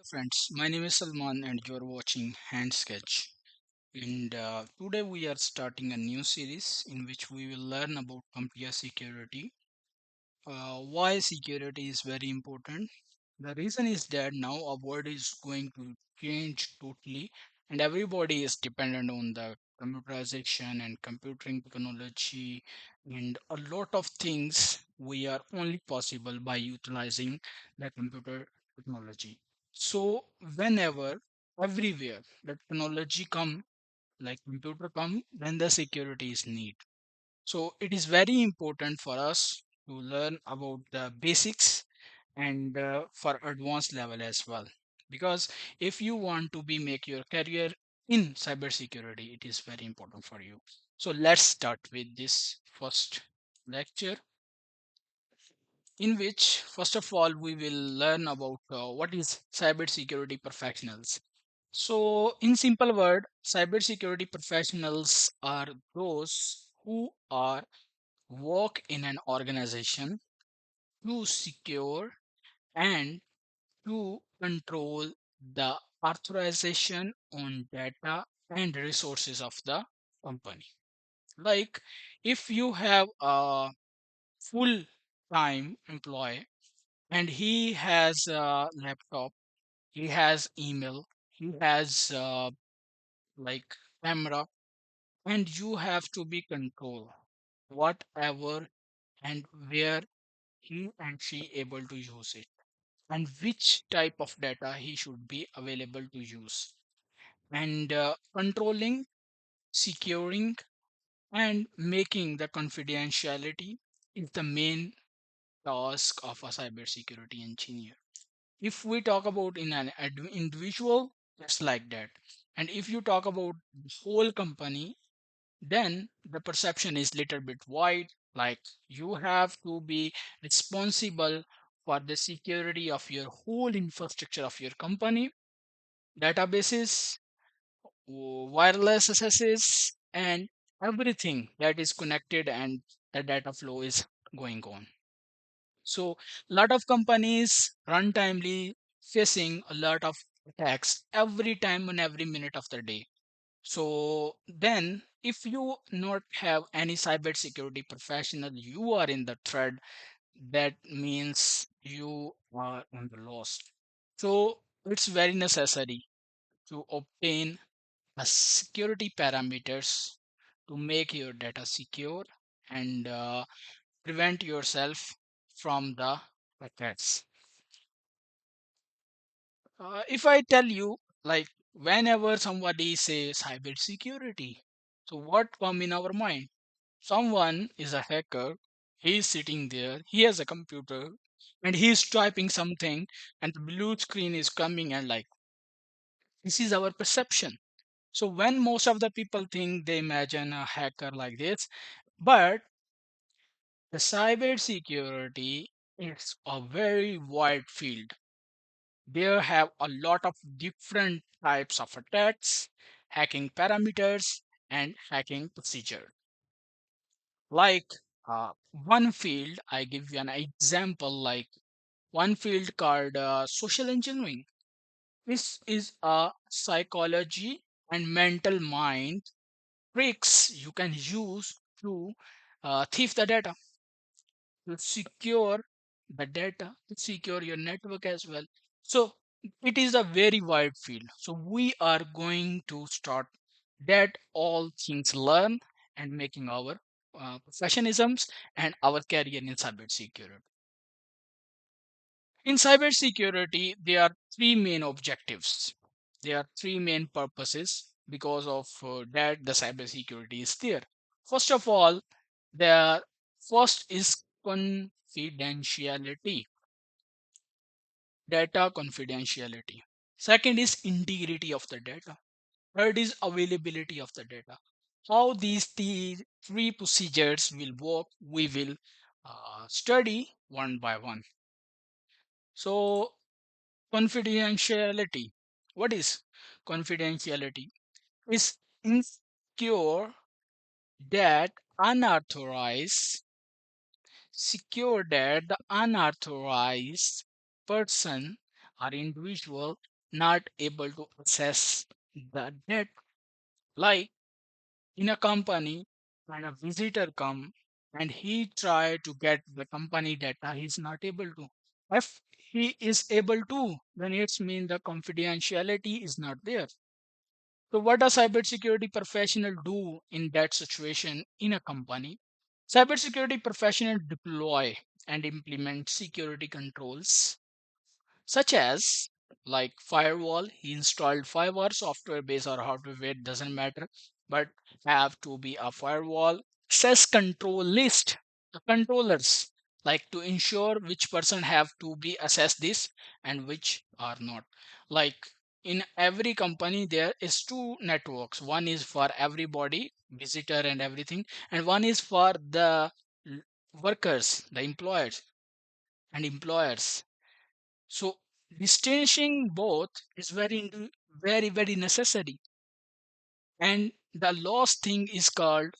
friends. My name is Salman, and you're watching Hand Sketch. And today we are starting a new series in which we will learn about computer security. Why security is very important. The reason is that now our world is going to change totally, and everybody is dependent on the computerization and computing technology, and a lot of things we are only possible by utilizing the computer technology. So whenever, everywhere the technology come, like computer come, then the security is need. So it is very important for us to learn about the basics and for advanced level as well. Because if you want to be make your career in cybersecurity, it is very important for you. So let's start with this first lecture, in which first of all we will learn about what is cybersecurity professionals. So in simple word, cybersecurity professionals are those who are work in an organization to secure and to control the authorization on data and resources of the company. Like if you have a full time employee and he has a laptop, he has email, he has like camera, and you have to be control whatever and where he and she able to use it, and which type of data he should be available to use, and controlling, securing, and making the confidentiality is the main task of a cybersecurity engineer. If we talk about in an individual, it's like that. And if you talk about the whole company, then the perception is little bit wide. Like you have to be responsible for the security of your whole infrastructure of your company, databases, wireless accesses, and everything that is connected and the data flow is going on. So a lot of companies run timely facing a lot of attacks every time on every minute of the day. So then if you not have any cybersecurity professional, you are in the threat. That means you are on the loss. So it's very necessary to obtain a security parameters to make your data secure and prevent yourself from the attacks. If I tell you, like whenever somebody say cybersecurity, so what come in our mind? Someone is a hacker. He's sitting there. He has a computer, and he's typing something, and the blue screen is coming, and like this is our perception. So when most of the people think, they imagine a hacker like this, but the cybersecurity is a very wide field. There have a lot of different types of attacks, hacking parameters, and hacking procedure. Like one field, I give you an example. Like one field called social engineering. This is a psychology and mental mind tricks you can use to thief the data, to secure the data, to secure your network as well. So it is a very wide field. So we are going to start that all things learn and making our professionalisms and our career in cybersecurity. In cybersecurity, there are three main objectives. There are three main purposes because of that the cybersecurity is there. First of all, the first is confidentiality, data confidentiality. Second is integrity of the data. Third is availability of the data. How these three procedures will work, we will study one by one. So confidentiality. What is confidentiality? Is insecure that unauthorized, secure that the unauthorized person or individual not able to access the data. Like in a company, when a visitor come and he try to get the company data, he's not able to. If he is able to, then it's mean the confidentiality is not there. So what does cybersecurity professional do in that situation in a company? Cybersecurity professional deploy and implement security controls such as like firewall. He installed firewall software base or hardware, it doesn't matter, but have to be a firewall. Access control list, the controllers, like to ensure which person have to be assess this and which are not. Like in every company there is two networks, one is for everybody, visitor and everything, and one is for the l- workers, the employers and employers. So distinguishing both is very necessary. And the last thing is called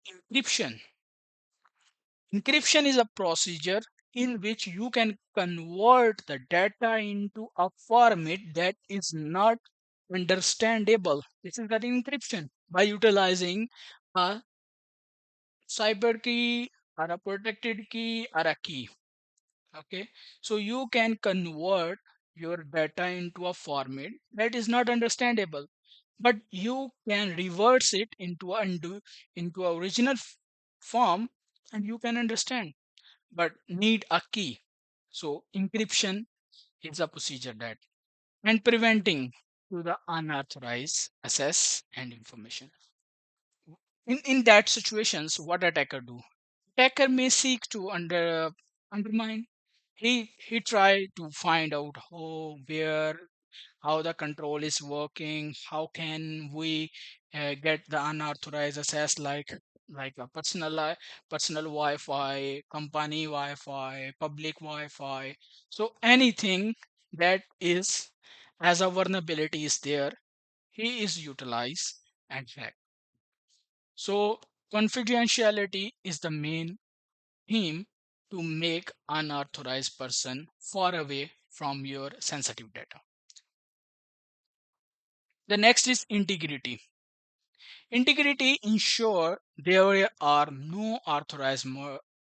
encryption. Encryption is a procedure in which you can convert the data into a format that is not understandable. This is that encryption by utilizing a cyber key or a protected key or a key. Okay, so you can convert your data into a format that is not understandable, but you can reverse it into into a original form and you can understand, but need a key. So encryption is a procedure that and preventing to the unauthorized access and information. In that situations, what attacker do? Attacker may seek to undermine. He try to find out how the control is working. How can we get the unauthorized access, like a personal Wi-Fi, company Wi-Fi, public Wi-Fi. So anything that is as a vulnerability is there, he is utilized and hacked. So confidentiality is the main theme to make unauthorized person far away from your sensitive data. The next is integrity. Integrity ensure there are no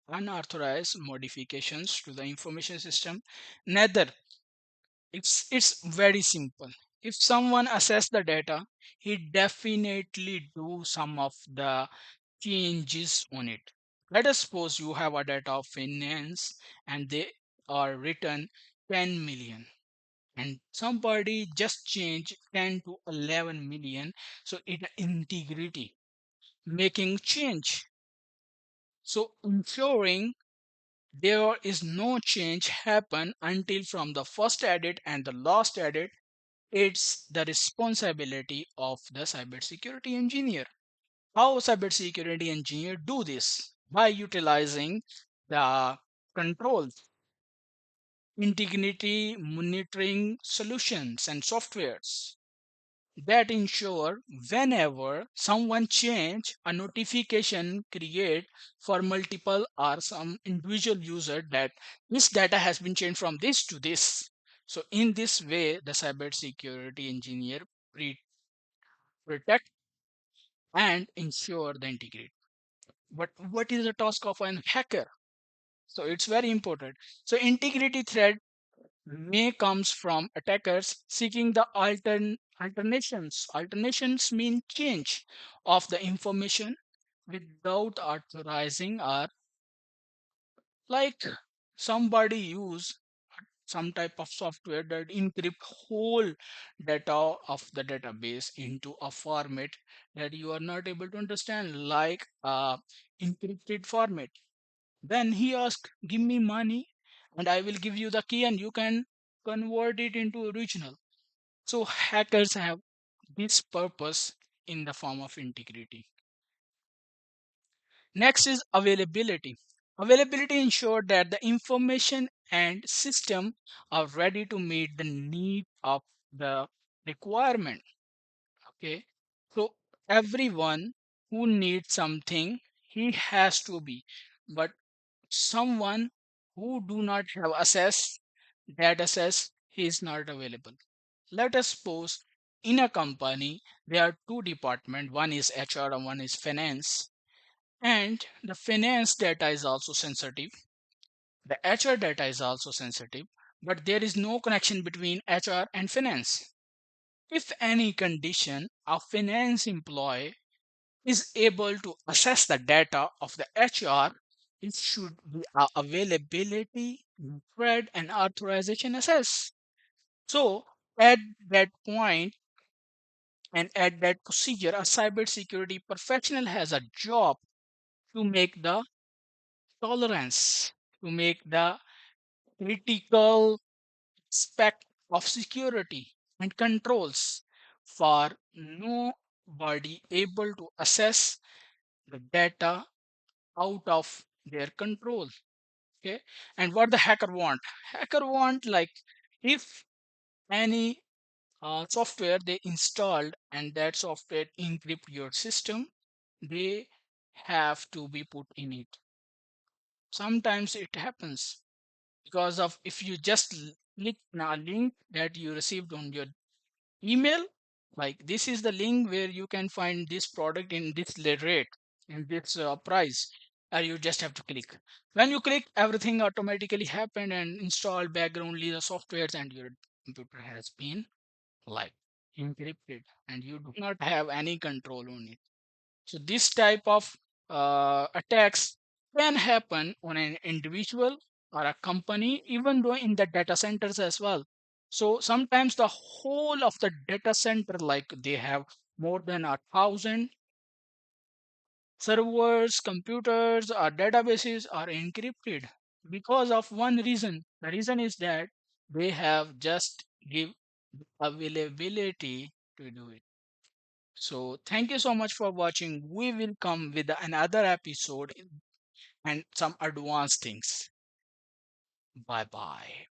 unauthorized modifications to the information system. Neither it's very simple. If someone access the data, he definitely do some of the changes on it. Let us suppose you have a data of finance and they are written 10 million and somebody just change 10 to 11 million. So it integrity making change. So ensuring there is no change happen until from the first edit and the last edit, it's the responsibility of the cybersecurity engineer. How cybersecurity engineer do this? By utilizing the controls, integrity monitoring solutions and softwares that ensure whenever someone change a notification create for multiple or some individual user that this data has been changed from this to this. So in this way the cybersecurity engineer protect and ensure the integrity. But what is the task of an hacker? So it's very important. So integrity threat may comes from attackers seeking the alternations. Alternations mean change of the information without authorizing or like somebody use some type of software that encrypt whole data of the database into a format that you are not able to understand, like encrypted format. Then he asked, give me money and I will give you the key and you can convert it into original. So hackers have this purpose in the form of integrity. Next is availability. Availability ensures that the information and system are ready to meet the need of the requirement. Okay. So everyone who needs something, he has to be. But someone who do not have access, that access, he is not available. Let us suppose in a company there are two departments, one is HR and one is finance, and the finance data is also sensitive, the HR data is also sensitive, but there is no connection between HR and finance. If any condition a finance employee is able to access the data of the HR, it should be a availability, thread, and authorization access. So at that point and at that procedure, a cybersecurity professional has a job to make the tolerance, to make the critical aspect of security and controls for nobody able to access the data out of their control. Okay, and what the hacker want, like, if any software they installed and that software encrypt your system, they have to be put in it. Sometimes it happens because of if you just click on a link that you received on your email, like this is the link where you can find this product in this rate, in this price, and you just have to click. When you click, everything automatically happened and installed backgroundly the softwares, and your computer has been like encrypted and you do not have any control on it. So this type of attacks can happen on an individual or a company, even though in the data centers as well. So sometimes the whole of the data center, like they have more than 1,000 servers, computers, or databases are encrypted because of one reason. The reason is that they have just give availability to do it. So thank you so much for watching. We will come with another episode and some advanced things. Bye bye.